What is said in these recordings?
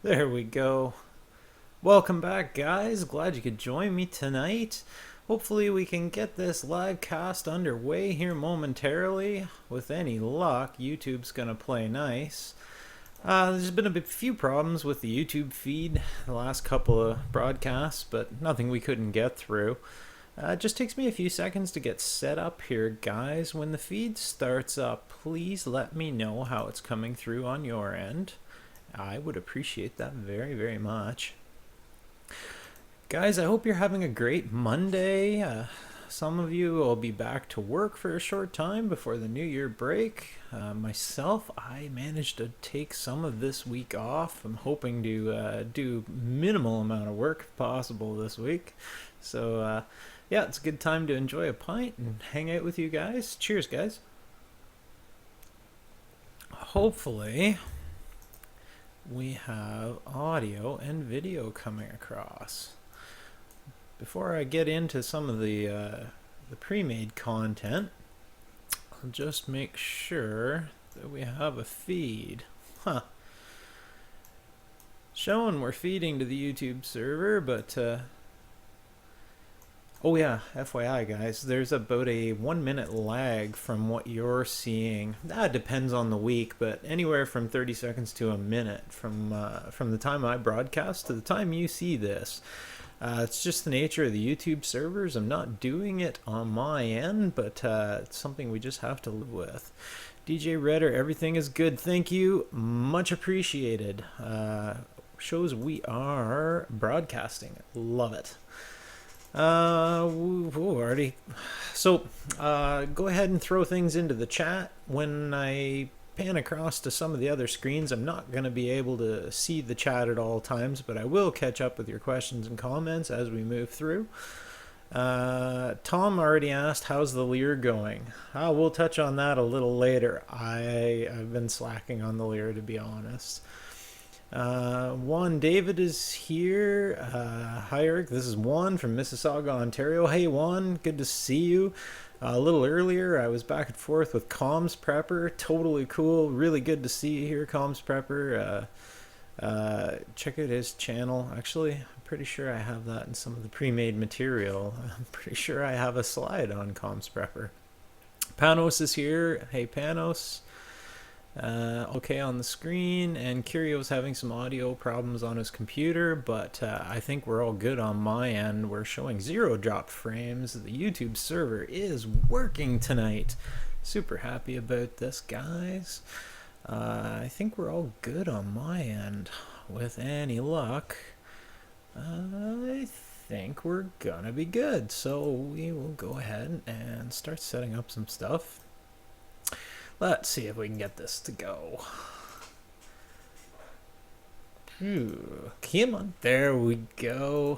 There we go. Welcome back, guys. Glad you could join me tonight. Hopefully, we can get this live cast underway here momentarily. With any luck, YouTube's gonna play nice. There's been a few problems with the YouTube feed the last couple of broadcasts, but nothing we couldn't get through. It just takes me a few seconds to get set up here, guys. When the feed starts up, please let me know how it's coming through on your end. I would appreciate that very, very much. Guys, I hope you're having a great Monday. Some of you will be back to work for a short time before the New Year break. Myself, I managed to take some of this week off. I'm hoping to do minimal amount of work if possible this week. So, yeah, it's a good time to enjoy a pint and hang out with you guys. Cheers, guys. Hopefully, we have audio and video coming across. Before I get into some of the pre-made content, I'll just make sure that we have a feed. Showing we're feeding to the YouTube server, but oh yeah, FYI guys, there's about a 1 minute lag from what you're seeing. That depends on the week, but anywhere from 30 seconds to a minute from the time I broadcast to the time you see this. It's just the nature of the YouTube servers. I'm not doing it on my end, but it's something we just have to live with. DJ Redder, everything is good. Thank you. Much appreciated. Shows we are broadcasting. Love it. Already. So, go ahead and throw things into the chat. When I pan across to some of the other screens, I'm not going to be able to see the chat at all times, but I will catch up with your questions and comments as we move through. Tom already asked, how's the Lear going? We'll touch on that a little later. I've been slacking on the Lear, to be honest. Juan David is here. Hi Eric, this is Juan from Mississauga, Ontario. Hey Juan, good to see you. A little earlier I was back and forth with Comms Prepper. Totally cool, really good to see you here, Comms Prepper. Check out his channel. Actually, I'm pretty sure I have that in some of the pre-made material. I'm pretty sure I have a slide on Comms Prepper. Panos is here. Hey Panos. Okay on the screen, and Curio's having some audio problems on his computer, but I think we're all good on my end. We're showing 0 drop frames. The YouTube server is working tonight. Super happy about this, guys. I think we're all good on my end. With any luck, I think we're gonna be good. So we will go ahead and start setting up some stuff. Let's see if we can get this to go. Ooh, come on. There we go.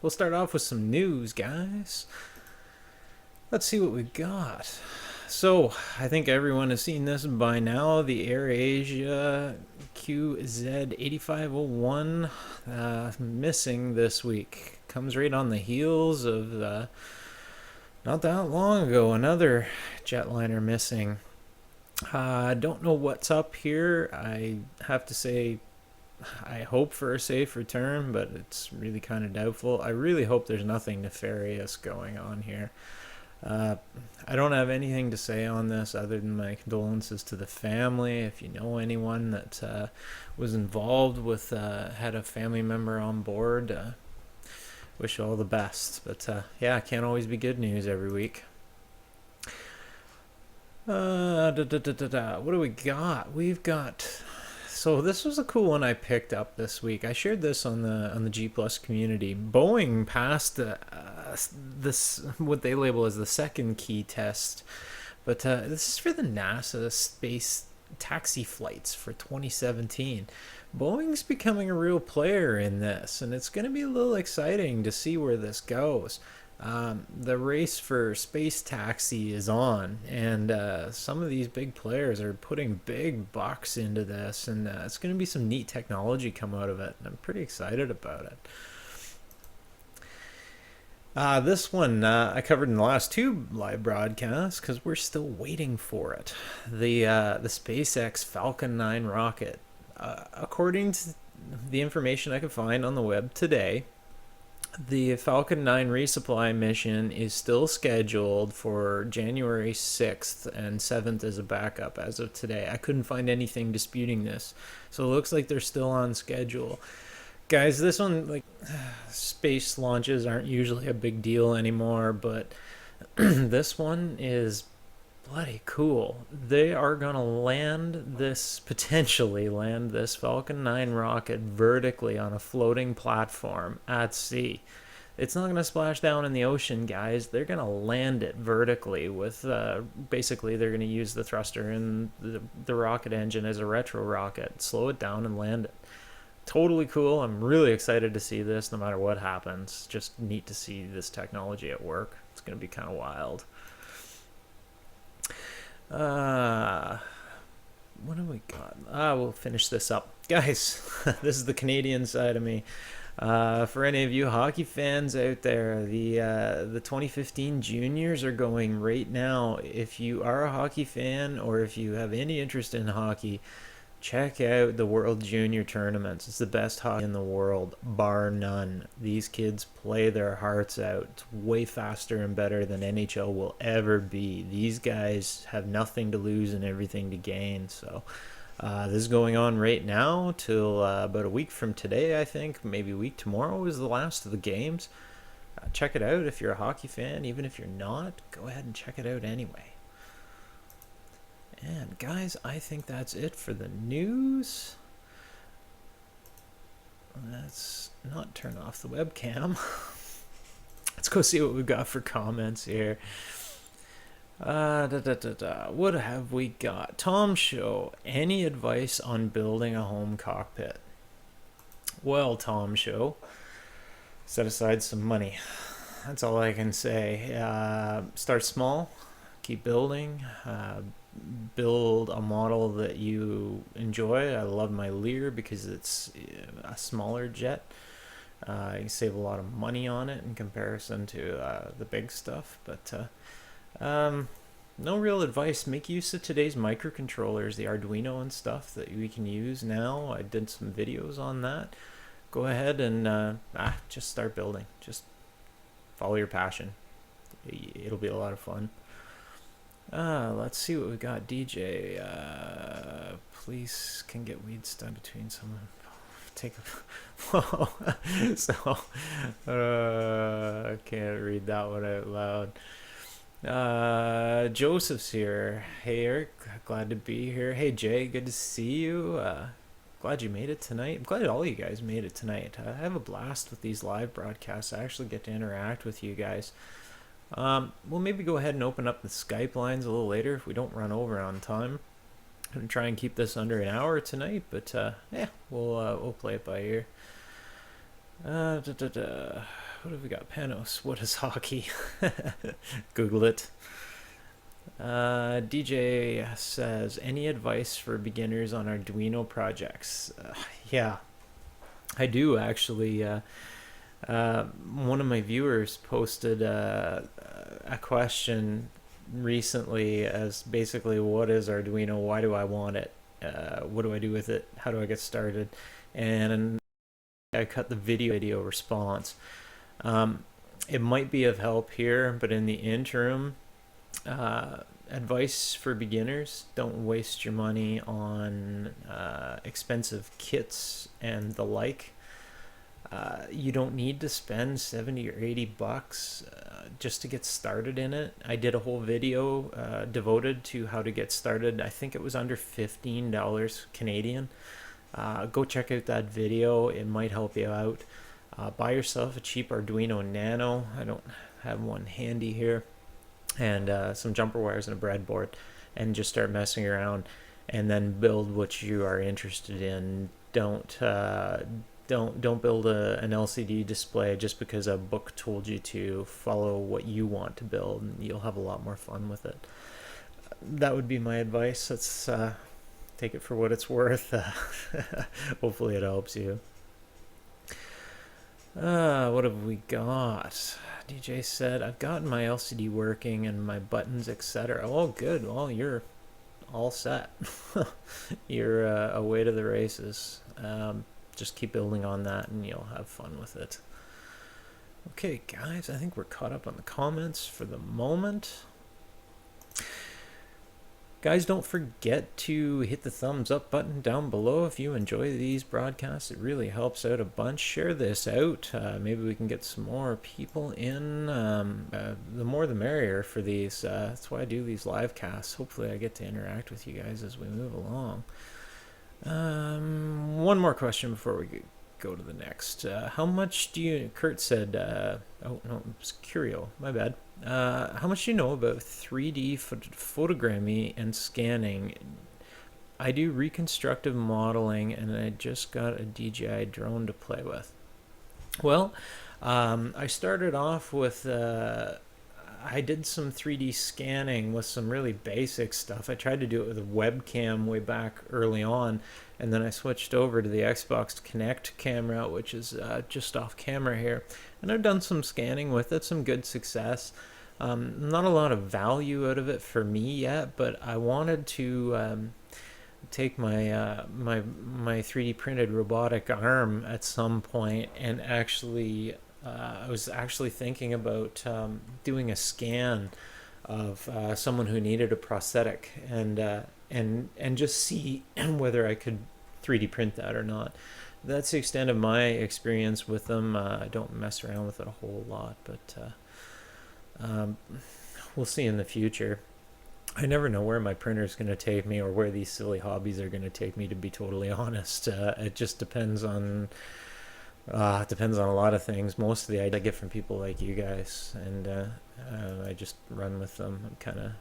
We'll start off with some news, guys. Let's see what we got. So, I think everyone has seen this by now. The AirAsia QZ8501 missing this week. Comes right on the heels of not that long ago, another jetliner missing. I don't know what's up here. I have to say, I hope for a safe return, but it's really kind of doubtful. I really hope there's nothing nefarious going on here. I don't have anything to say on this other than my condolences to the family. If you know anyone that was involved with, had a family member on board, wish you all the best. But yeah, can't always be good news every week. What do we got? We've got. So this was a cool one I picked up this week. I shared this on the G Plus community. Boeing passed this what they label as the second key test, but this is for the NASA space taxi flights for 2017. Boeing's becoming a real player in this, and it's going to be a little exciting to see where this goes. The race for space taxi is on, and some of these big players are putting big bucks into this, and it's going to be some neat technology come out of it, and I'm pretty excited about it. This one I covered in the last 2 live broadcasts because we're still waiting for it. The SpaceX Falcon 9 rocket. According to the information I could find on the web today, the Falcon 9 resupply mission is still scheduled for January 6th and 7th as a backup as of today. I couldn't find anything disputing this. So it looks like they're still on schedule. Guys, this one, like, space launches aren't usually a big deal anymore, but this one is bloody cool. They are gonna potentially land this Falcon 9 rocket vertically on a floating platform at sea. It's not gonna splash down in the ocean, guys. They're gonna land it vertically with, basically they're gonna use the thruster in the rocket engine as a retro rocket, slow it down and land it. Totally cool. I'm really excited to see this no matter what happens. Just neat to see this technology at work. It's gonna be kind of wild. What do we got? We'll finish this up. Guys, this is the Canadian side of me. For any of you hockey fans out there, the 2015 juniors are going right now. If you are a hockey fan or if you have any interest in hockey, check out the World Junior Tournaments. It's the best hockey in the world, bar none. These kids play their hearts out. It's way faster and better than NHL will ever be. These guys have nothing to lose and everything to gain. So this is going on right now till about a week from today, I think. Maybe a week tomorrow is the last of the games. Check it out if you're a hockey fan. Even if you're not, go ahead and check it out anyway. And guys, I think that's it for the news. Let's not turn off the webcam. Let's go see what we've got for comments here. What have we got? Tom Show, any advice on building a home cockpit? Well, Tom Show, set aside some money. That's all I can say. Start small, keep building. Build a model that you enjoy. I love my Lear because it's a smaller jet. You can save a lot of money on it in comparison to the big stuff. But no real advice. Make use of today's microcontrollers, the Arduino and stuff that we can use now. I did some videos on that. Go ahead and just start building. Just follow your passion. It'll be a lot of fun. Let's see what we got. DJ, police can get weeds done between someone. Take a whoa. So I can't read that one out loud. Joseph's here. Hey Eric, glad to be here. Hey Jay, good to see you. Glad you made it tonight. I'm glad all you guys made it tonight. I have a blast with these live broadcasts. I actually get to interact with you guys. We'll maybe go ahead and open up the Skype lines a little later if we don't run over on time. I'm gonna try and keep this under an hour tonight, but yeah, we'll play it by ear. What have we got? Panos, what is hockey? Google it. DJ says, any advice for beginners on Arduino projects? Yeah, I do actually. One of my viewers posted a question recently as basically, what is Arduino? Why do I want it? What do I do with it? How do I get started? And I cut the video response. It might be of help here, but in the interim, advice for beginners: don't waste your money on expensive kits and the like. You don't need to spend 70 or 80 bucks just to get started in it. I did a whole video devoted to how to get started. I think it was under $15 Canadian. Go check out that video. It might help you out. Buy yourself a cheap Arduino Nano. I don't have one handy here. And some jumper wires and a breadboard, and just start messing around, and then build what you are interested in. Don't build an LCD display just because a book told you to. Follow what you want to build, and you'll have a lot more fun with it. That would be my advice. Let's take it for what it's worth. Hopefully it helps you. What have we got? DJ said, I've gotten my LCD working and my buttons, etc. Oh, good. Well, you're all set. You're away to the races. just keep building on that and you'll have fun with it. Okay, guys, I think we're caught up on the comments for the moment. Guys, don't forget to hit the thumbs up button down below if you enjoy these broadcasts. It really helps out a bunch. Share this out. Maybe we can get some more people in. The more the merrier for these. That's why I do these live casts. Hopefully I get to interact with you guys as we move along. One more question before we go to the next. How much do you... Kurt said... oh, no, it's Curio. My bad. How much do you know about 3D photogrammetry and scanning? I do reconstructive modeling, and I just got a DJI drone to play with. Well, I started off with... I did some 3D scanning with some really basic stuff. I tried to do it with a webcam way back early on, and then I switched over to the Xbox Kinect camera, which is just off camera here. And I've done some scanning with it, some good success. Not a lot of value out of it for me yet, but I wanted to take my my 3D printed robotic arm at some point and actually... I was actually thinking about doing a scan of someone who needed a prosthetic and just see whether I could 3D print that or not. That's the extent of my experience with them. I don't mess around with it a whole lot, but we'll see in the future. I never know where my printer is going to take me or where these silly hobbies are going to take me, to be totally honest. It just depends on... it depends on a lot of things. Most of the ideas I get from people like you guys, and I just run with them. I'm kind of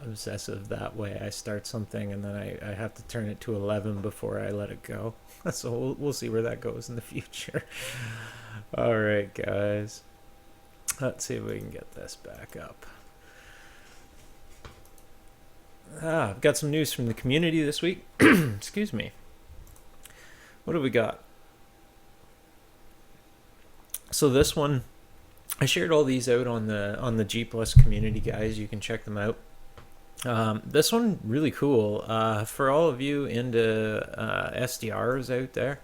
obsessive that way. I start something and then I have to turn it to 11 before I let it go. So we'll see where that goes in the future. All right, guys. Let's see if we can get this back up. I've got some news from the community this week. Excuse me. What do we got? So this one, I shared all these out on the G Plus community, guys. You can check them out. This one, really cool. For all of you into SDRs out there,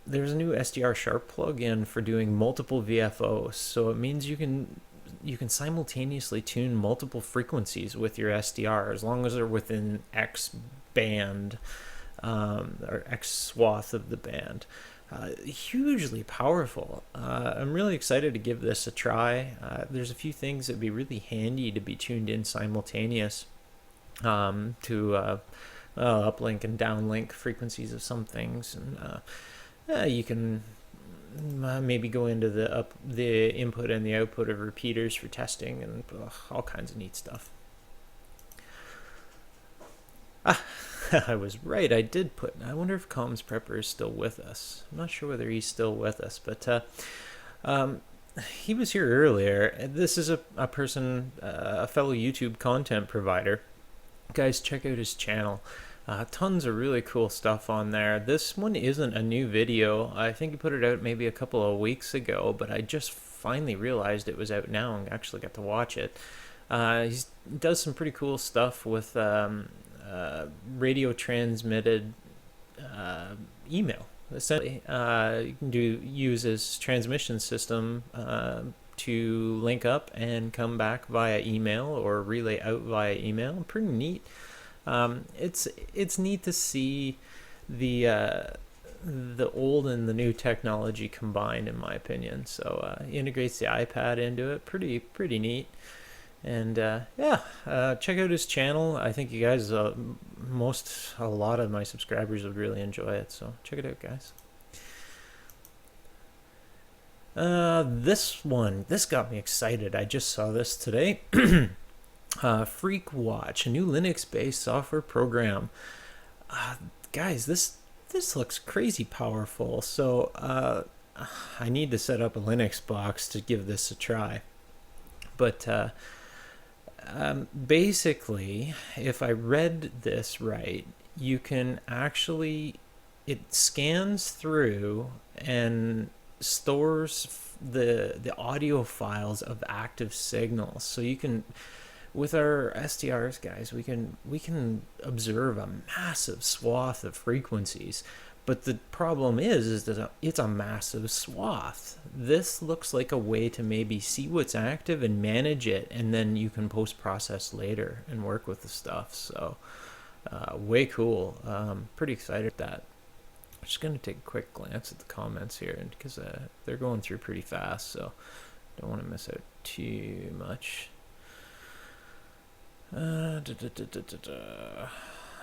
there's a new SDR Sharp plugin for doing multiple VFOs. So it means you can simultaneously tune multiple frequencies with your SDR as long as they're within X band or X swath of the band. Hugely powerful. I'm really excited to give this a try. There's a few things that'd be really handy to be tuned in simultaneous to uplink and downlink frequencies of some things, and you can maybe go into the input and the output of repeaters for testing and all kinds of neat stuff. I was right. I did put... I wonder if Comms Prepper is still with us. I'm not sure whether he's still with us, but he was here earlier. This is a person, a fellow YouTube content provider. Guys, check out his channel. Tons of really cool stuff on there. This one isn't a new video. I think he put it out maybe a couple of weeks ago, but I just finally realized it was out now and actually got to watch it. He does some pretty cool stuff with... radio transmitted email. Essentially, you can use his transmission system to link up and come back via email or relay out via email. Pretty neat. It's neat to see the old and the new technology combined, in my opinion. So he integrates the iPad into it. Pretty neat. And check out his channel. I think you guys, a lot of my subscribers would really enjoy it. So check it out, guys. This got me excited. I just saw this today. Freak Watch, a new Linux-based software program. Guys, this looks crazy powerful. So I need to set up a Linux box to give this a try. But basically, if I read this right, you can actually, it scans through and stores the audio files of active signals. So you can, with our SDRs, guys, we can observe a massive swath of frequencies, But the problem is that it's a massive swath. This looks like a way to maybe see what's active and manage it, and then you can post-process later and work with the stuff. So way cool. Pretty excited at that. I'm just going to take a quick glance at the comments here, because they're going through pretty fast, so don't want to miss out too much.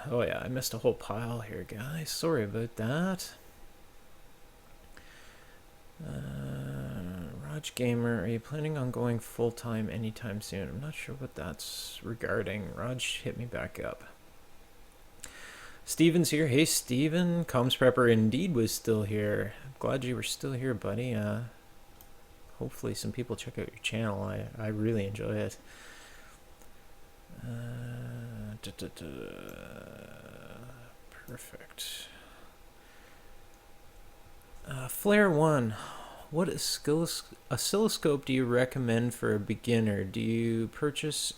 Oh yeah, I missed a whole pile here, guys. Sorry about that. Raj Gamer, are you planning on going full-time anytime soon? I'm not sure what that's regarding. Raj, hit me back up. Steven's here. Hey, Steven. Comms Prepper indeed was still here. I'm glad you were still here, buddy. Hopefully some people check out your channel. I really enjoy it. Perfect. Flare 1. What oscilloscope do you recommend for a beginner? Do you purchase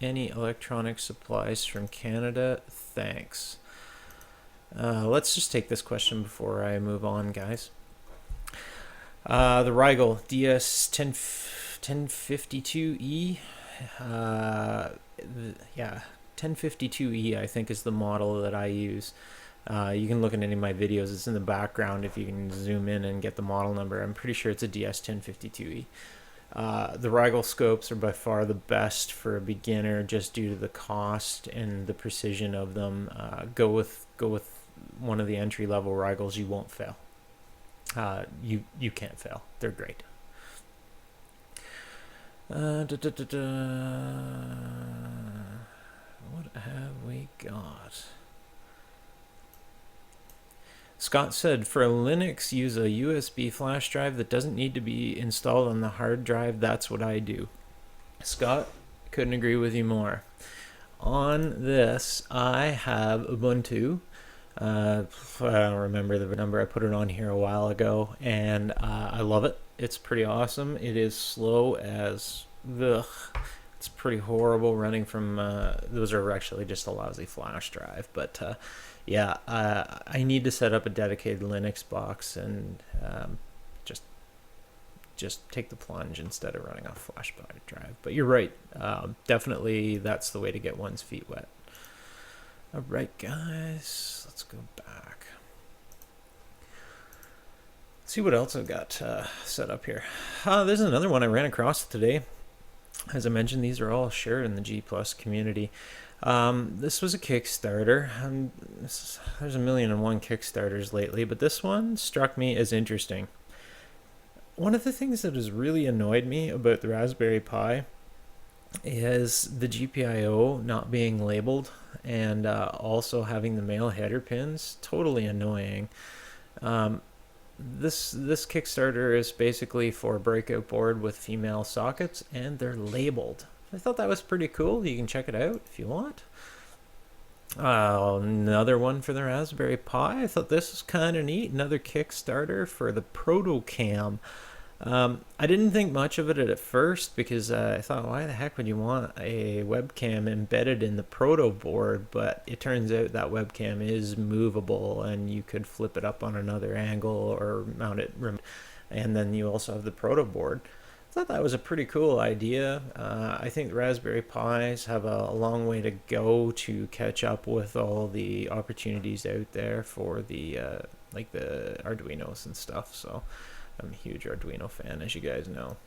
any electronic supplies from Canada? Thanks. Let's just take this question before I move on, guys. The Rigel DS 1052E. Yeah, 1052E I think is the model that I use. You can look at any of my videos. It's in the background if you can zoom in and get the model number. I'm pretty sure it's a DS 1052E. The Rigel scopes are by far the best for a beginner, just due to the cost and the precision of them. Go with one of the entry-level Rigels. You won't fail. You can't fail. They're great. What have we got? Scott said, for Linux, use a USB flash drive that doesn't need to be installed on the hard drive. That's what I do. Scott, couldn't agree with you more. On this, I have Ubuntu. I don't remember the number. I put it on here a while ago, and I love it. It's pretty awesome. It is slow as ugh. It's pretty horrible running from those are actually just a lousy flash drive, but yeah, I need to set up a dedicated Linux box and just take the plunge instead of running off flash drive. But you're right, definitely that's the way to get one's feet wet. All right, guys, let's go back. Let's see what else I've got set up here. There's another one I ran across today. As I mentioned, these are all shared in the G+ community. This was a Kickstarter. There's a million and one Kickstarters lately, but this one struck me as interesting. One of the things that has really annoyed me about the Raspberry Pi is the GPIO not being labeled, and also having the male header pins. Totally annoying. This Kickstarter is basically for a breakout board with female sockets, and they're labeled. I thought that was pretty cool. You can check it out if you want. Another one for the Raspberry Pi. I thought this was kind of neat. Another Kickstarter for the ProtoCam. I didn't think much of it at first, because I thought, why the heck would you want a webcam embedded in the proto board? But it turns out that webcam is movable, and you could flip it up on another angle or mount it, and then you also have the proto board. I thought that was a pretty cool idea. I think the Raspberry Pis have a long way to go to catch up with all the opportunities out there for the like the Arduinos and stuff. So I'm a huge Arduino fan, as you guys know.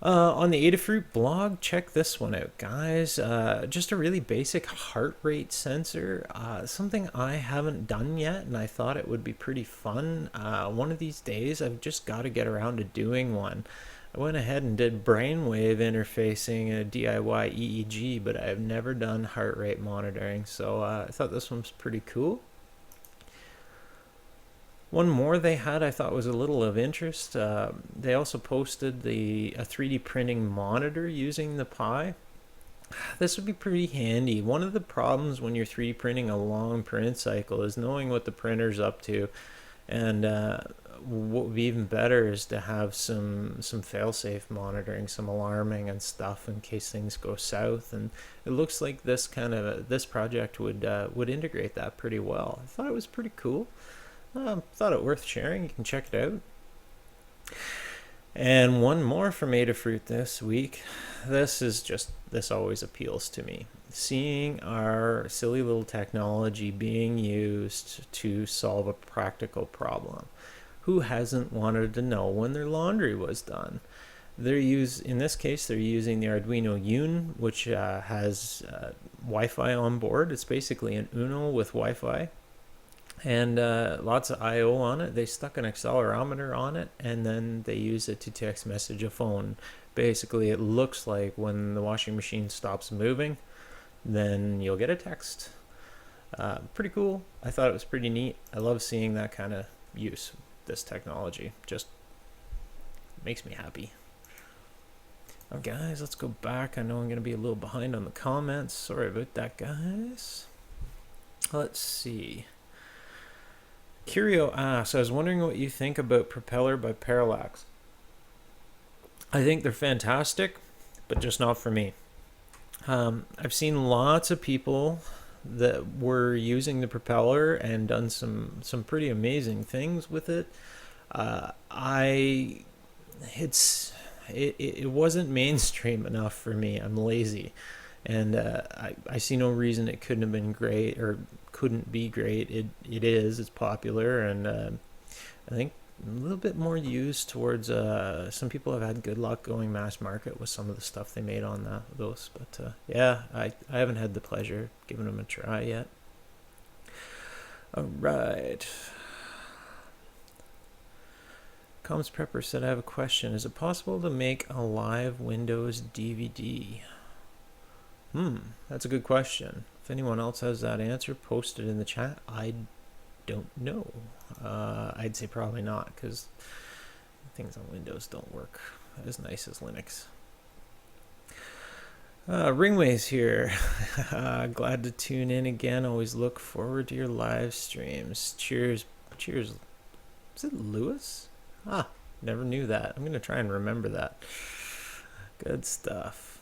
On the Adafruit blog, check this one out, guys. Just a really basic heart rate sensor. Something I haven't done yet, and I thought it would be pretty fun. One of these days, I've just got to get around to doing one. I went ahead and did brainwave interfacing, a DIY EEG, but I've never done heart rate monitoring, so I thought this one's pretty cool. One more they had I thought was a little of interest. They also posted a 3D printing monitor using the Pi. This would be pretty handy. One of the problems when you're 3D printing a long print cycle is knowing what the printer's up to. And what would be even better is to have some fail-safe monitoring, some alarming and stuff in case things go south. And it looks like this project would integrate that pretty well. I thought it was pretty cool. Thought it worth sharing. You can check it out. And one more from Adafruit this week. This always appeals to me. Seeing our silly little technology being used to solve a practical problem. Who hasn't wanted to know when their laundry was done? In this case, they're using the Arduino Uno, which has Wi-Fi on board. It's basically an Uno with Wi-Fi. And lots of I/O on it. They stuck an accelerometer on it, and then they use it to text message a phone. Basically, it looks like when the washing machine stops moving, then you'll get a text. Pretty cool. I thought it was pretty neat. I love seeing that kind of use of this technology. Just makes me happy. Oh, guys, let's go back. I know I'm going to be a little behind on the comments. Sorry about that, guys. Let's see. Curio asks, I was wondering what you think about Propeller by Parallax. I think they're fantastic, but just not for me. I've seen lots of people that were using the Propeller and done some pretty amazing things with it. It wasn't mainstream enough for me. I'm lazy, and I see no reason it couldn't have been great or couldn't be great. It's popular, and I think a little bit more used towards some people have had good luck going mass market with some of the stuff they made on those, but yeah, I haven't had the pleasure of giving them a try yet. All right. Comms Prepper said, I have a question. Is it possible to make a live Windows DVD? That's a good question. If anyone else has that answer, post it in the chat. I don't know. I'd say probably not, because things on Windows don't work as nice as Linux. Ringway's here. Glad to tune in again. Always look forward to your live streams. Cheers. Cheers. Is it Lewis? Never knew that. I'm going to try and remember that. Good stuff.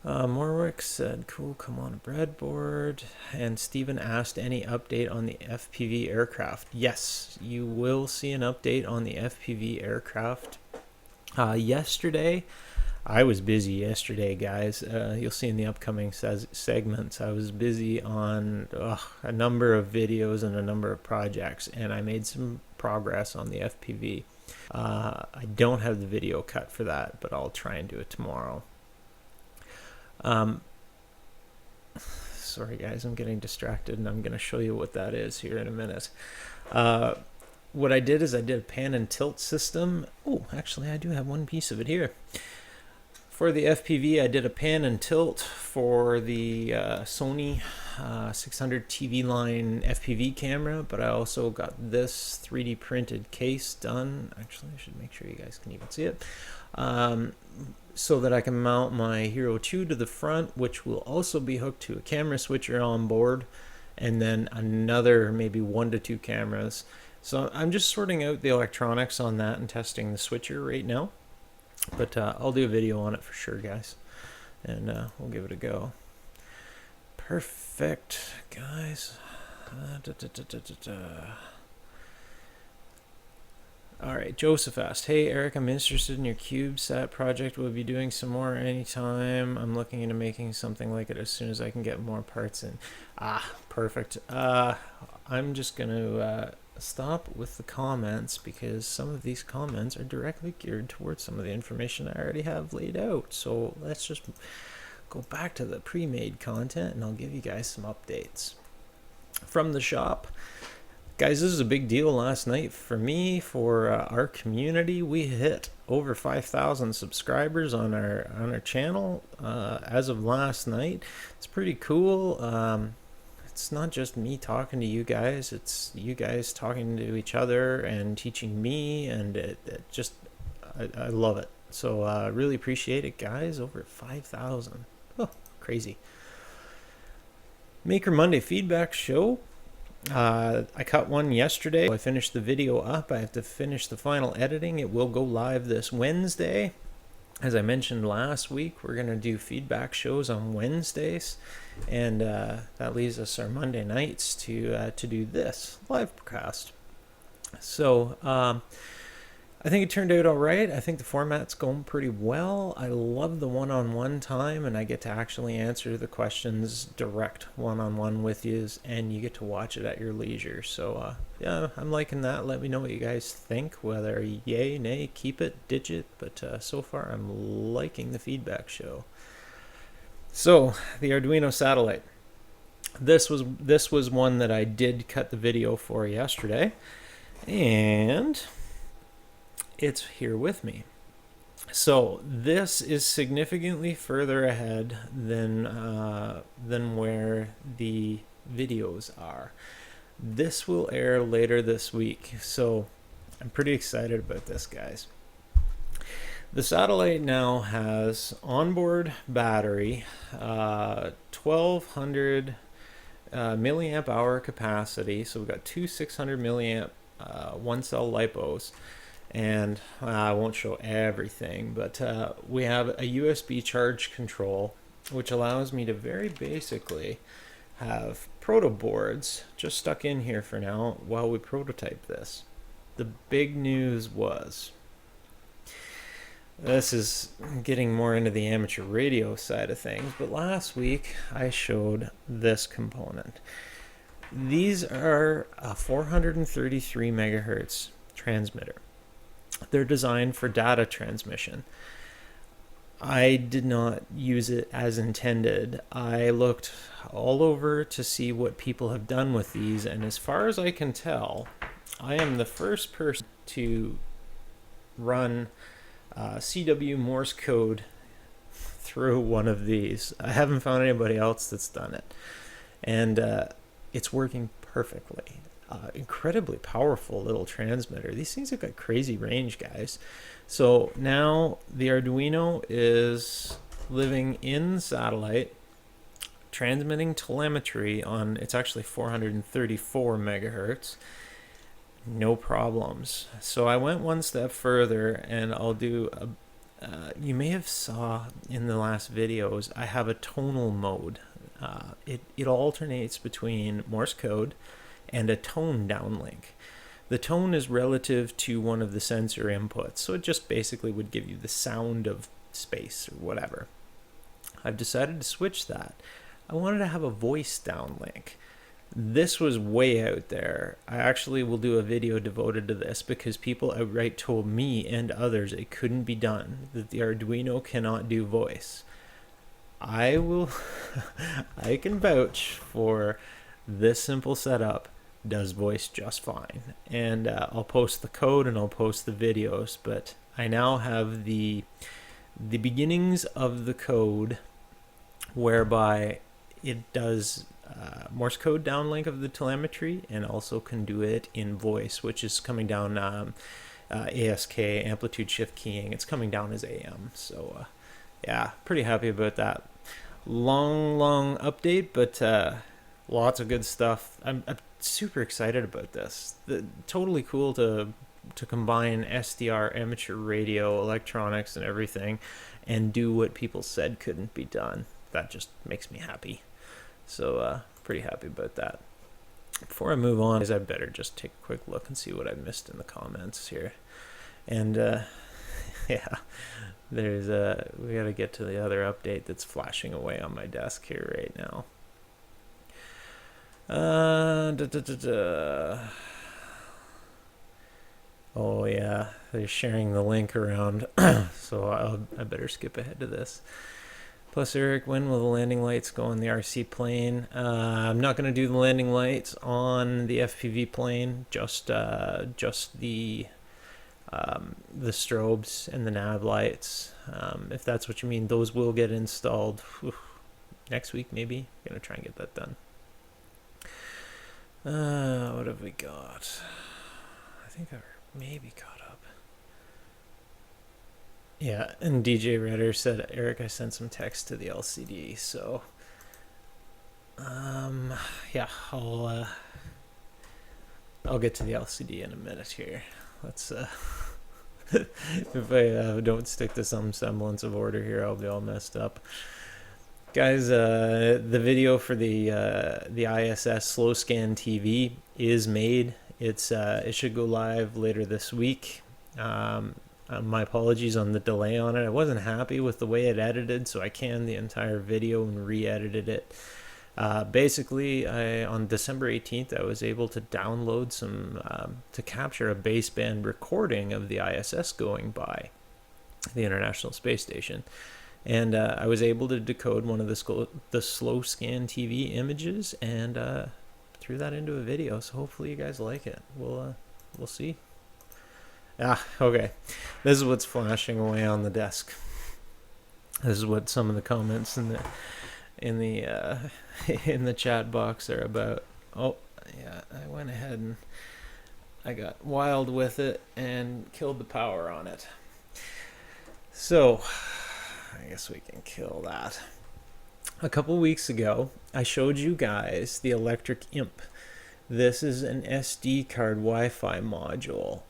Morwick said, cool, come on a breadboard. And Stephen asked, any update on the FPV aircraft? Yes, you will see an update on the FPV aircraft. Yesterday, I was busy yesterday, guys. You'll see in the upcoming segments, I was busy on a number of videos and a number of projects, and I made some progress on the FPV. I don't have the video cut for that, but I'll try and do it tomorrow. Sorry guys, I'm getting distracted, and I'm going to show you what that is here in a minute. What I did is I did a pan and tilt system. Oh, actually I do have one piece of it here. For the FPV, I did a pan and tilt for the Sony 600 TV line FPV camera, but I also got this 3D printed case done. Actually, I should make sure you guys can even see it. So that I can mount my Hero 2 to the front, which will also be hooked to a camera switcher on board, and then another maybe 1 to 2 cameras. So I'm just sorting out the electronics on that and testing the switcher right now. But I'll do a video on it for sure, guys, and we'll give it a go. Perfect, guys. All right, Joseph asked, hey Eric, I'm interested in your CubeSat project. We'll be doing some more anytime. I'm looking into making something like it as soon as I can get more parts in. Perfect. I'm just going to stop with the comments, because some of these comments are directly geared towards some of the information I already have laid out. So let's just go back to the pre-made content, and I'll give you guys some updates from the shop. Guys, this is a big deal last night for me, for our community. We hit over 5,000 subscribers on our channel as of last night. It's pretty cool. It's not just me talking to you guys, it's you guys talking to each other and teaching me, and I love it. So really appreciate it, guys. Over 5,000. Oh, crazy. Maker Monday feedback show. I cut one yesterday. I finished the video up. I have to finish the final editing. It will go live this Wednesday. As I mentioned last week, we're going to do feedback shows on Wednesdays, and that leaves us our Monday nights to do this live cast. So I think it turned out all right. I think the format's going pretty well. I love the one-on-one time, and I get to actually answer the questions direct one-on-one with you, and you get to watch it at your leisure. So yeah, I'm liking that. Let me know what you guys think, whether yay, nay, keep it, ditch it. But so far, I'm liking the feedback show. So the Arduino satellite. This was one that I did cut the video for yesterday, and it's here with me. So this is significantly further ahead than where the videos are. This will air later this week, so I'm pretty excited about this, guys. The satellite now has onboard battery, 1200 milliamp hour capacity. So we've got two 600 milliamp one cell lipos. And I won't show everything, but we have a USB charge control, which allows me to very basically have proto boards just stuck in here for now while we prototype this. The big news was, this is getting more into the amateur radio side of things, but last week I showed this component. These are a 433 megahertz transmitter. They're designed for data transmission. I did not use it as intended. I looked all over to see what people have done with these, and as far as I can tell, I am the first person to run CW Morse code through one of these. I haven't found anybody else that's done it, and it's working perfectly. Incredibly powerful little transmitter. These things have got crazy range, guys. So now the Arduino is living in satellite, transmitting telemetry on, it's actually 434 megahertz. No problems. So I went one step further, and I'll do you may have saw in the last videos, I have a tonal mode. It alternates between Morse code and a tone downlink. The tone is relative to one of the sensor inputs, so it just basically would give you the sound of space or whatever. I've decided to switch that. I wanted to have a voice downlink. This was way out there. I actually will do a video devoted to this because people outright told me and others it couldn't be done, that the Arduino cannot do voice. I will, I can vouch for this simple setup does voice just fine, and I'll post the code and I'll post the videos, but I now have the beginnings of the code whereby it does Morse code downlink of the telemetry and also can do it in voice, which is coming down ASK, amplitude shift keying. It's coming down as AM, so yeah, pretty happy about that. Long update, but lots of good stuff. I'm super excited about this. Totally cool to combine SDR, amateur radio, electronics, and everything, and do what people said couldn't be done. That just makes me happy. So pretty happy about that. Before I move on, I better just take a quick look and see what I missed in the comments here. And yeah, there's we got to get to the other update that's flashing away on my desk here right now. Oh yeah, they're sharing the link around, so I better skip ahead to this. Plus, Eric, when will the landing lights go on the RC plane? I'm not going to do the landing lights on the FPV plane, just the strobes and the nav lights. If that's what you mean, those will get installed next week, maybe. I'm going to try and get that done. What have we got? I think I maybe caught up. Yeah, and DJ Redder said, Eric, I sent some text to the LCD, so yeah, I'll get to the LCD in a minute here. Let's if I don't stick to some semblance of order here, I'll be all messed up. Guys, the video for the ISS slow scan TV is made. It should go live later this week. My apologies on the delay on it. I wasn't happy with the way it edited, so I canned the entire video and re-edited it. Basically, on December 18th, I was able to download some to capture a baseband recording of the ISS going by the International Space Station. And I was able to decode one of the slow scan TV images and threw that into a video. So hopefully you guys like it. We'll see. Okay. This is what's flashing away on the desk. This is what some of the comments in the chat box are about. Oh yeah, I went ahead and I got wild with it and killed the power on it. So I guess we can kill that. A couple weeks ago, I showed you guys the electric Imp. This is an SD card Wi-Fi module.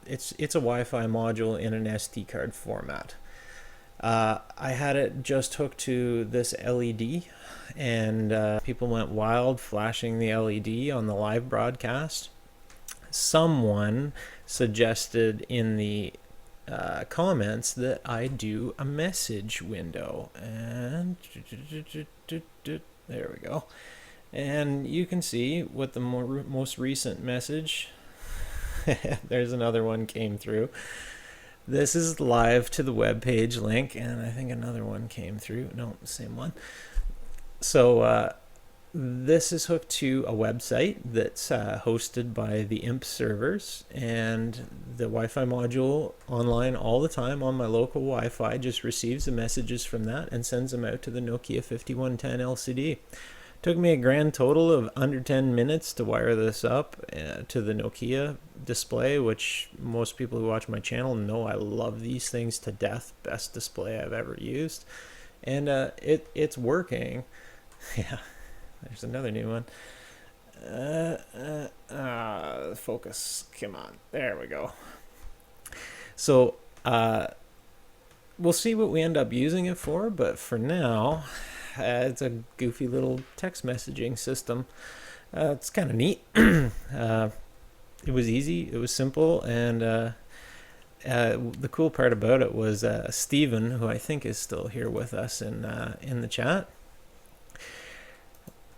It's a Wi-Fi module in an SD card format. I had it just hooked to this LED, and people went wild flashing the LED on the live broadcast. Someone suggested in the comments that I do a message window, and there we go. And you can see what the most recent message, there's another one came through. This is live to the web page link, and I think another one came through. No, same one. So this is hooked to a website that's hosted by the Imp servers, and the Wi-Fi module online all the time on my local Wi-Fi just receives the messages from that and sends them out to the Nokia 5110 LCD. Took me a grand total of under 10 minutes to wire this up to the Nokia display, which most people who watch my channel know I love these things to death. Best display I've ever used. And it's working. Yeah. There's another new one. Focus. Come on. There we go. So we'll see what we end up using it for, but for now, it's a goofy little text messaging system. It's kind of neat. It was easy. It was simple, and the cool part about it was Steven, who I think is still here with us in the chat.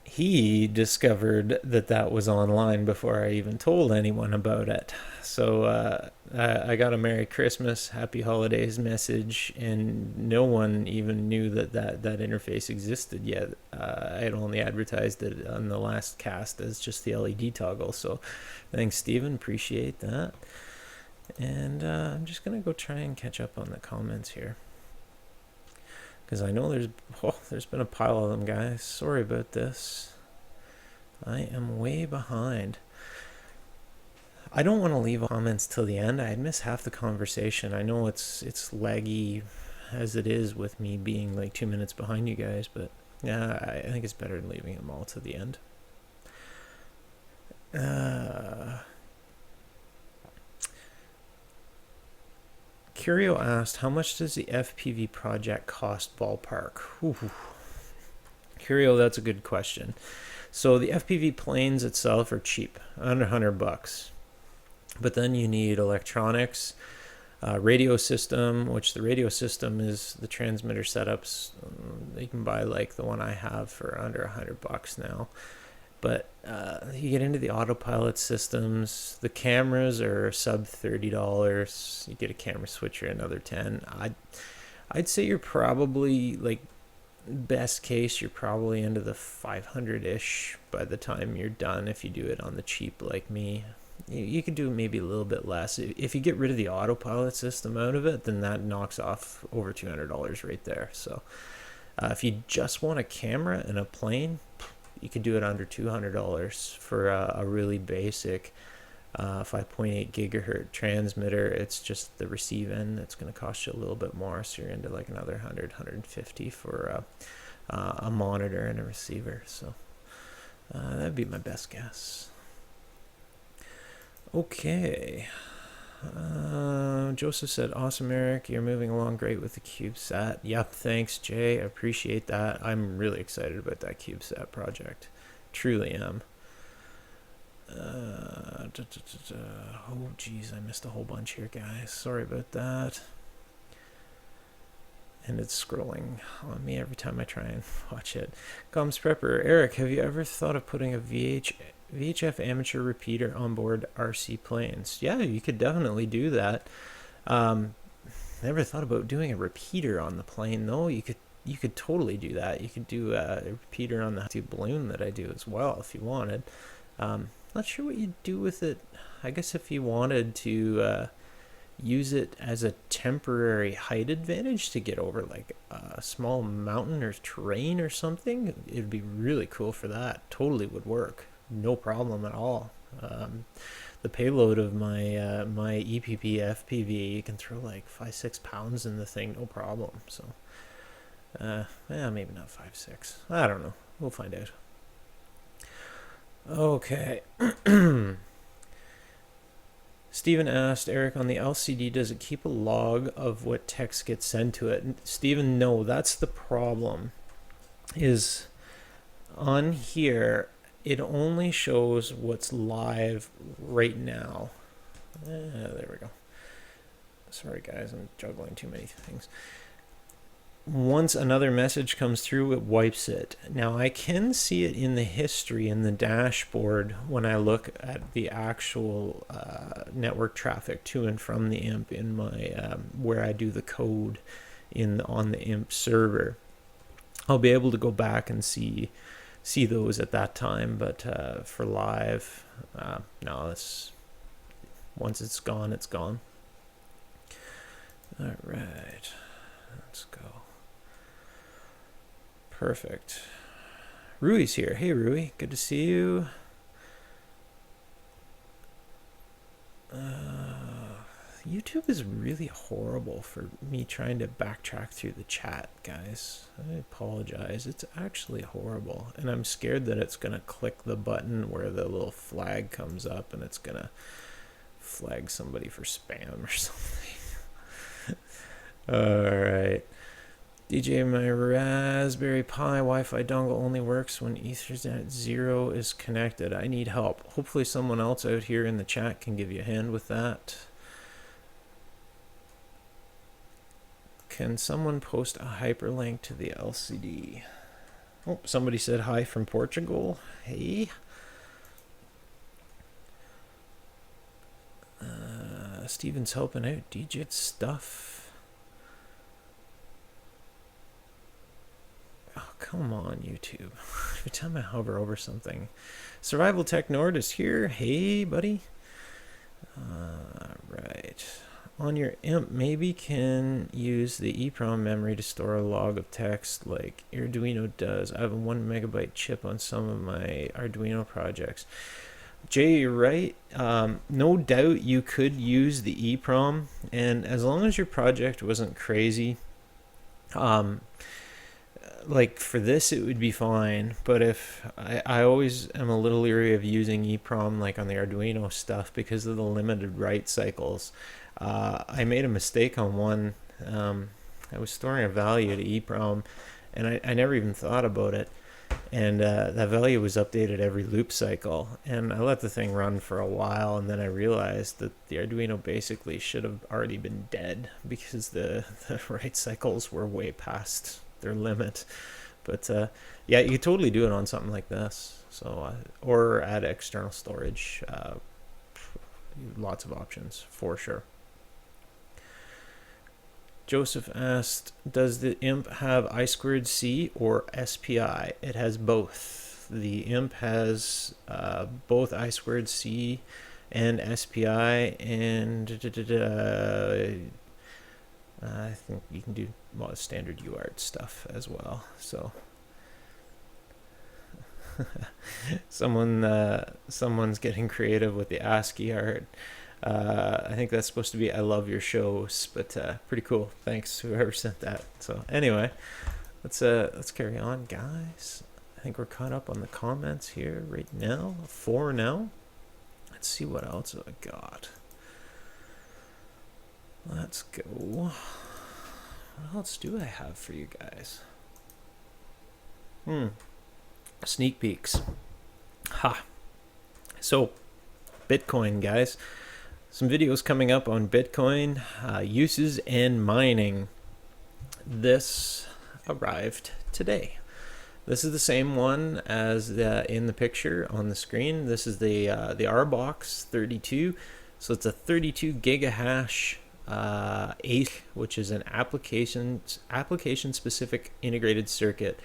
He discovered that was online before I even told anyone about it. So I got a Merry Christmas, Happy Holidays message, and no one even knew that interface existed yet. I had only advertised it on the last cast as just the LED toggle. So thanks, Steven. Appreciate that. And I'm just going to go try and catch up on the comments here, because I know there's been a pile of them, guys. Sorry about this. I am way behind. I don't want to leave comments till the end. I'd miss half the conversation. I know it's laggy as it is with me being like 2 minutes behind you guys, but yeah, I think it's better than leaving them all to the end. Curio asked, how much does the FPV project cost ballpark? Ooh. Curio, that's a good question. So the FPV planes itself are cheap, under $100. But then you need electronics, radio system, which the radio system is the transmitter setups. You can buy like the one I have for under $100 now. But you get into the autopilot systems. The cameras are sub $30. You get a camera switcher, another $10. I'd say you're probably like, best case, you're probably into the 500-ish by the time you're done if you do it on the cheap like me. You could do maybe a little bit less. If you get rid of the autopilot system out of it, then that knocks off over $200 right there. So if you just want a camera and a plane, you could do it under $200 for a really basic 5.8 gigahertz transmitter. It's just the receive end that's going to cost you a little bit more, so you're into like another 150 for a monitor and a receiver. So that'd be my best guess. Okay. Joseph said, awesome, Eric. You're moving along great with the CubeSat. Yep, thanks, Jay. I appreciate that. I'm really excited about that CubeSat project. Truly am. Oh, geez, I missed a whole bunch here, guys. Sorry about that. And it's scrolling on me every time I try and watch it. Comms Prepper. Eric, have you ever thought of putting a VHF amateur repeater on board RC planes? Yeah, you could definitely do that. Never thought about doing a repeater on the plane, though. You could totally do that. You could do a repeater on the balloon that I do as well if you wanted. Not sure what you'd do with it. I guess if you wanted to use it as a temporary height advantage to get over like a small mountain or terrain or something, it'd be really cool for that. Totally would work. No problem at all. The payload of my my EPP FPV, you can throw like 5-6 pounds in the thing, no problem. So yeah, maybe not 5-6, I don't know, we'll find out. Okay. Stephen asked, Eric, on the LCD, does it keep a log of what text gets sent to it? Stephen, no, that's the problem. Is on here, it only shows what's live right now. There we go. Sorry, guys, I'm juggling too many things. Once another message comes through, it wipes it. Now, I can see it in the history in the dashboard when I look at the actual network traffic to and from the Imp in my where I do the code on the Imp server. I'll be able to go back and see those at that time, but for live, no, it's once it's gone, it's gone. All right, let's go. Perfect. Rui's here. Hey, Rui. Good to see you. YouTube is really horrible for me trying to backtrack through the chat, guys. I apologize. It's actually horrible. And I'm scared that it's going to click the button where the little flag comes up and it's going to flag somebody for spam or something. All right. DJ, my Raspberry Pi Wi-Fi dongle only works when Ethernet 0 is connected. I need help. Hopefully someone else out here in the chat can give you a hand with that. Can someone post a hyperlink to the LCD? Oh, somebody said hi from Portugal. Hey. Steven's helping out. DJ stuff. Oh, come on, YouTube. Every time I hover over something. Survival Tech Nord is here. Hey, buddy. Right. On your Imp, maybe can use the EEPROM memory to store a log of text like Arduino does. I have a 1 megabyte chip on some of my Arduino projects. Jay, you're right. No doubt you could use the EEPROM, and as long as your project wasn't crazy, like for this it would be fine, but if I always am a little leery of using EEPROM like on the Arduino stuff because of the limited write cycles. I made a mistake on one. I was storing a value to EEPROM and I never even thought about it, and that value was updated every loop cycle, and I let the thing run for a while, and then I realized that the Arduino basically should have already been dead because the write cycles were way past their limit. But yeah, you could totally do it on something like this, so or add external storage. Lots of options for sure. Joseph asked, does the Imp have I2C or SPI? It has both. The Imp has both I2C and SPI, and I think you can do standard UART stuff as well. So someone's getting creative with the ASCII art. I think that's supposed to be I love your shows, but pretty cool. Thanks whoever sent that. So anyway, let's carry on, guys. I think we're caught up on the comments here right now. 4 now. Let's see what else I got. Let's go. What else do I have for you guys? Sneak peeks. Ha. So, Bitcoin, guys. Some videos coming up on Bitcoin, uses and mining. This arrived today. This is the same one as in the picture on the screen. This is the RBox 32. So it's a 32 gigahash ASIC, which is an application specific integrated circuit.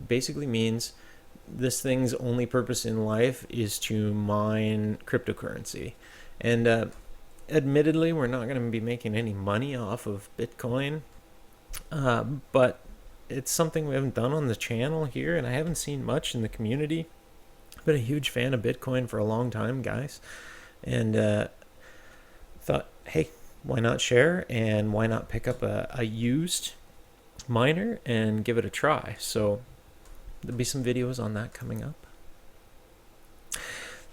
Basically means this thing's only purpose in life is to mine cryptocurrency. And admittedly, we're not going to be making any money off of Bitcoin, but it's something we haven't done on the channel here, and I haven't seen much in the community. I've been a huge fan of Bitcoin for a long time, guys, and thought, hey, why not share, and why not pick up a used miner and give it a try? So there'll be some videos on that coming up.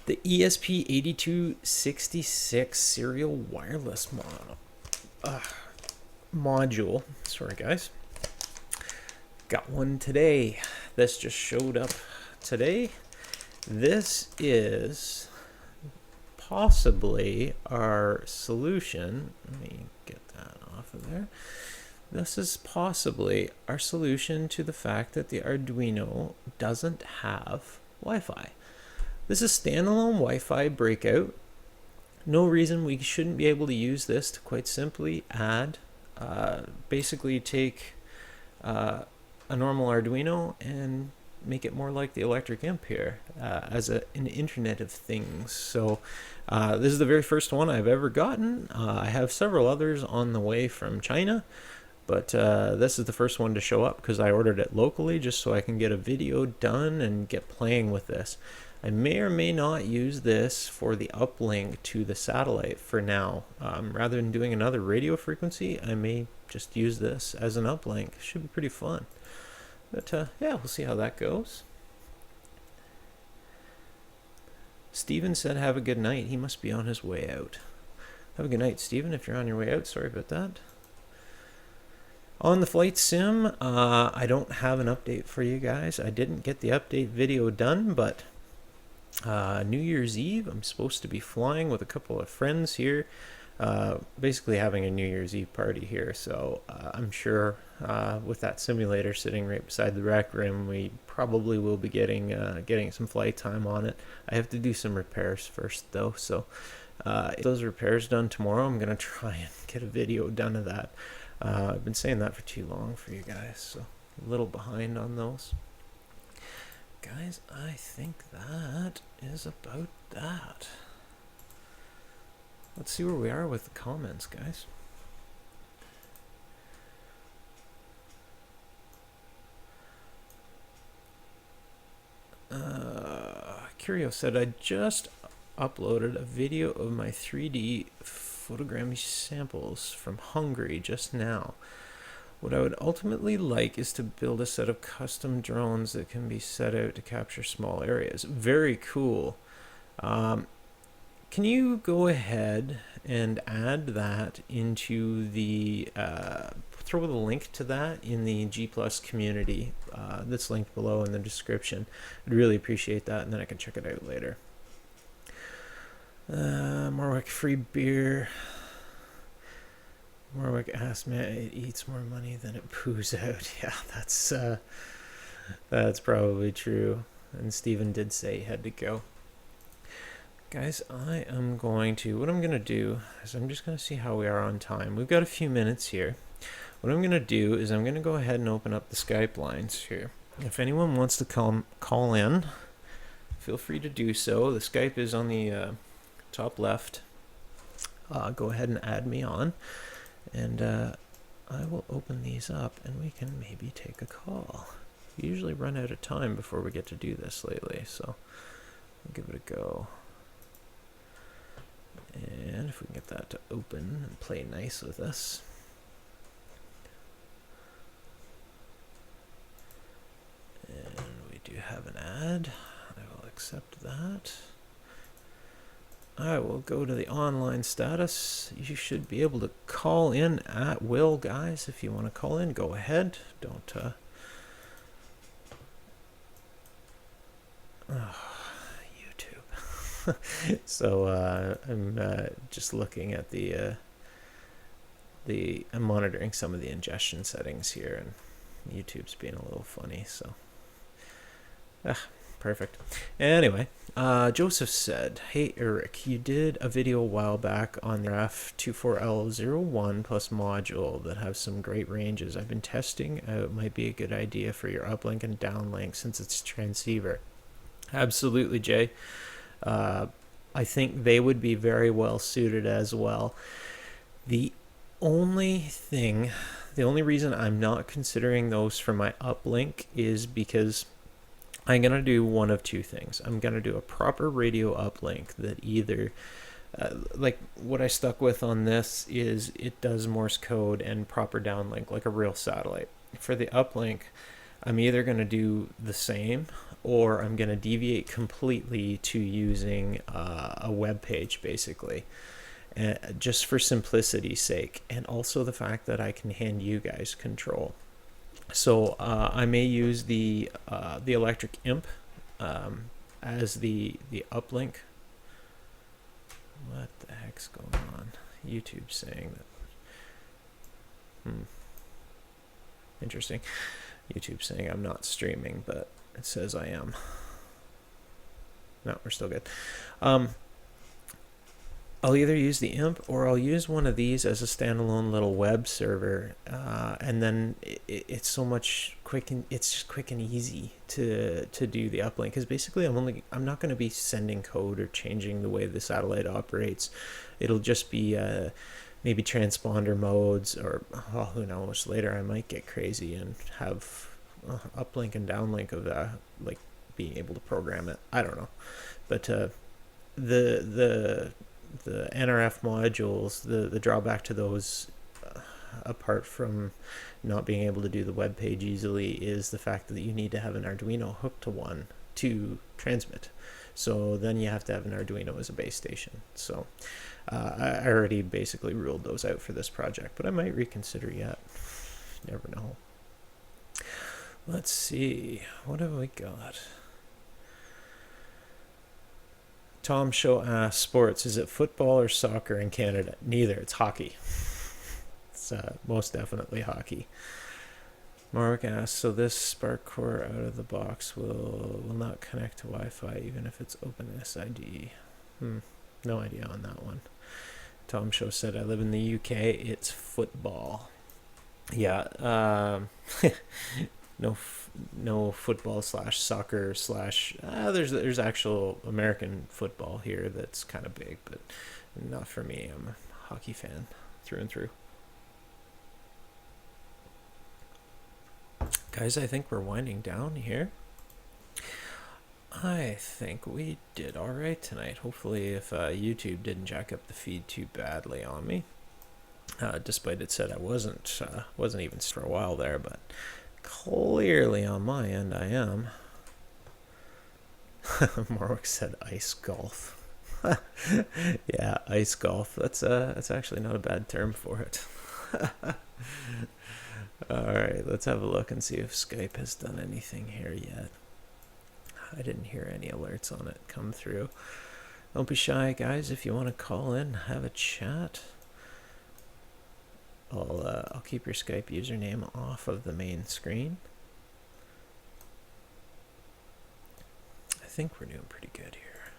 The ESP8266 serial wireless module. Sorry, guys. Got one today. This just showed up today. This is possibly our solution. Let me get that off of there. This is possibly our solution to the fact that the Arduino doesn't have Wi-Fi. This is standalone Wi-Fi breakout. No reason we shouldn't be able to use this to quite simply add, basically take a normal Arduino and make it more like the electric Imp here as an Internet of Things. So this is the very first one I've ever gotten. I have several others on the way from China, but this is the first one to show up because I ordered it locally just so I can get a video done and get playing with this. I may or may not use this for the uplink to the satellite for now. Rather than doing another radio frequency, I may just use this as an uplink. Should be pretty fun. But yeah, we'll see how that goes. Steven said have a good night. He must be on his way out. Have a good night, Steven, if you're on your way out. Sorry about that. On the flight sim, I don't have an update for you guys. I didn't get the update video done, but New Year's Eve, I'm supposed to be flying with a couple of friends here. Basically having a New Year's Eve party here, so I'm sure with that simulator sitting right beside the rec room, we probably will be getting some flight time on it. I have to do some repairs first though, so if those repairs done tomorrow, I'm gonna try and get a video done of that. I've been saying that for too long for you guys, so a little behind on those. Guys, I think that is about that. Let's see where we are with the comments, guys. Curio said, I just uploaded a video of my 3D photogrammetry samples from Hungary just now. What I would ultimately like is to build a set of custom drones that can be set out to capture small areas. Very cool. Can you go ahead and add that into the, throw the link to that in the G Plus community that's linked below in the description. I'd really appreciate that, and then I can check it out later. Marwick free beer. Marwick asked me, it eats more money than it poos out. Yeah, that's probably true. And Steven did say he had to go. Guys, what I'm going to do is I'm just going to see how we are on time. We've got a few minutes here. What I'm going to do is I'm going to go ahead and open up the Skype lines here. If anyone wants to call in, feel free to do so. The Skype is on the top left. Go ahead and add me on. And I will open these up and we can maybe take a call. We usually run out of time before we get to do this lately, so I'll give it a go. And if we can get that to open and play nice with us. And we do have an ad. I will accept that. I will go to the online status. You should be able to call in at will, guys. If you want to call in, go ahead. Don't YouTube. So I'm just looking at I'm monitoring some of the ingestion settings here, and YouTube's being a little funny, so perfect. Anyway, Joseph said, "Hey Eric, you did a video a while back on the F24L01 plus module that have some great ranges. I've been testing. It might be a good idea for your uplink and downlink since it's transceiver." Absolutely, Jay. I think they would be very well suited as well. The only reason I'm not considering those for my uplink is because I'm going to do one of two things. I'm going to do a proper radio uplink that either, like what I stuck with on this is it does Morse code and proper downlink like a real satellite. For the uplink, I'm either going to do the same or I'm going to deviate completely to using a web page, basically. Just for simplicity's sake, and also the fact that I can hand you guys control. So I may use the electric imp as the uplink. What the heck's going on? YouTube saying that. Interesting. YouTube saying I'm not streaming, but it says I am. No, we're still good. I'll either use the imp or I'll use one of these as a standalone little web server, and then it's so much it's just quick and easy to do the uplink, because basically I'm not going to be sending code or changing the way the satellite operates. It'll just be maybe transponder modes, or who knows, later I might get crazy and have uplink and downlink of that, like being able to program it. I don't know, but the NRF modules, the drawback to those, apart from not being able to do the web page easily, is the fact that you need to have an Arduino hooked to one to transmit. So then you have to have an Arduino as a base station. So I already basically ruled those out for this project, but I might reconsider yet. Never know. Let's see. What have we got? Tom Show asks, sports, is it football or soccer in Canada? Neither. It's hockey. It's most definitely hockey. Mark asks, so this Spark Core out of the box will not connect to Wi-Fi even if it's OpenSID. No idea on that one. Tom Show said, I live in the UK. It's football. Yeah. No football / soccer / there's actual American football here that's kind of big, but not for me. I'm a hockey fan through and through. Guys, I think we're winding down here. I think we did all right tonight. Hopefully, if YouTube didn't jack up the feed too badly on me, despite it said I wasn't even for a while there, but clearly on my end I am. Mark said ice golf. Yeah, ice golf. That's actually not a bad term for it. Alright, let's have a look and see if Skype has done anything here yet. I didn't hear any alerts on it come through. Don't be shy, guys. If you want to call in, have a chat. I'll keep your Skype username off of the main screen. I think we're doing pretty good here.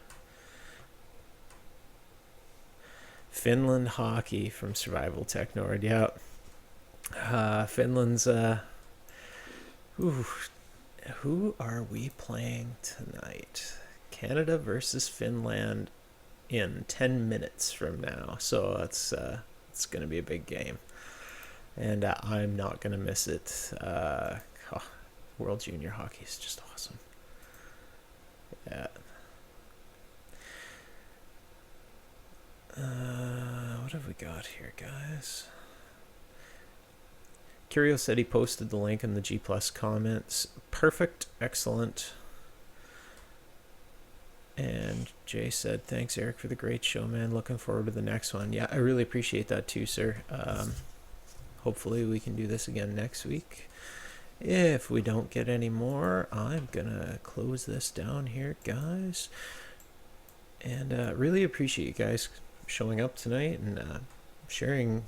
Finland hockey from Survival Tech Nord. Yeah. Finland's who are we playing tonight? Canada versus Finland in 10 minutes from now. So it's going to be a big game. And I'm not going to miss it. World Junior Hockey is just awesome. Yeah. What have we got here, guys? Curio said he posted the link in the G Plus comments. Perfect, excellent. And Jay said, thanks, Eric, for the great show, man. Looking forward to the next one. Yeah, I really appreciate that too, sir. Hopefully we can do this again next week. If we don't get any more, I'm going to close this down here, guys. And really appreciate you guys showing up tonight and sharing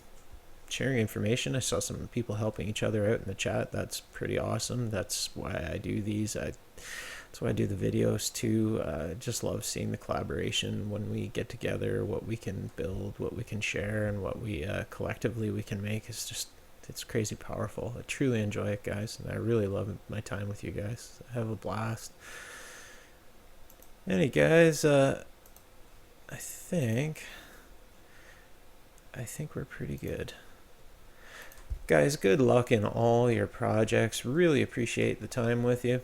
information. I saw some people helping each other out in the chat. That's pretty awesome. That's why I do these. That's why I do the videos too. Just love seeing the collaboration when we get together, what we can build, what we can share, and what we collectively we can make. It's crazy powerful. I truly enjoy it, guys, and I really love my time with you guys. I have a blast. Any guys, I think we're pretty good. Guys, good luck in all your projects. Really appreciate the time with you.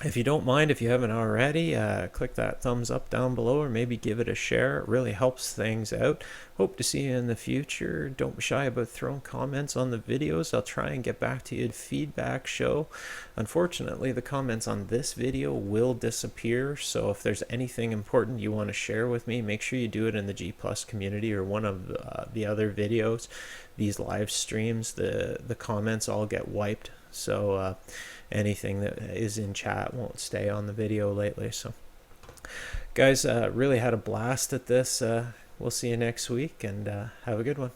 If you don't mind, if you haven't already, click that thumbs up down below or maybe give it a share. It really helps things out. Hope to see you in the future. Don't be shy about throwing comments on the videos. I'll try and get back to you at feedback show. Unfortunately, the comments on this video will disappear. So if there's anything important you want to share with me, make sure you do it in the G Plus community or one of the other videos. These live streams, the comments all get wiped. So anything that is in chat won't stay on the video lately. So guys, really had a blast at this. We'll see you next week, and have a good one.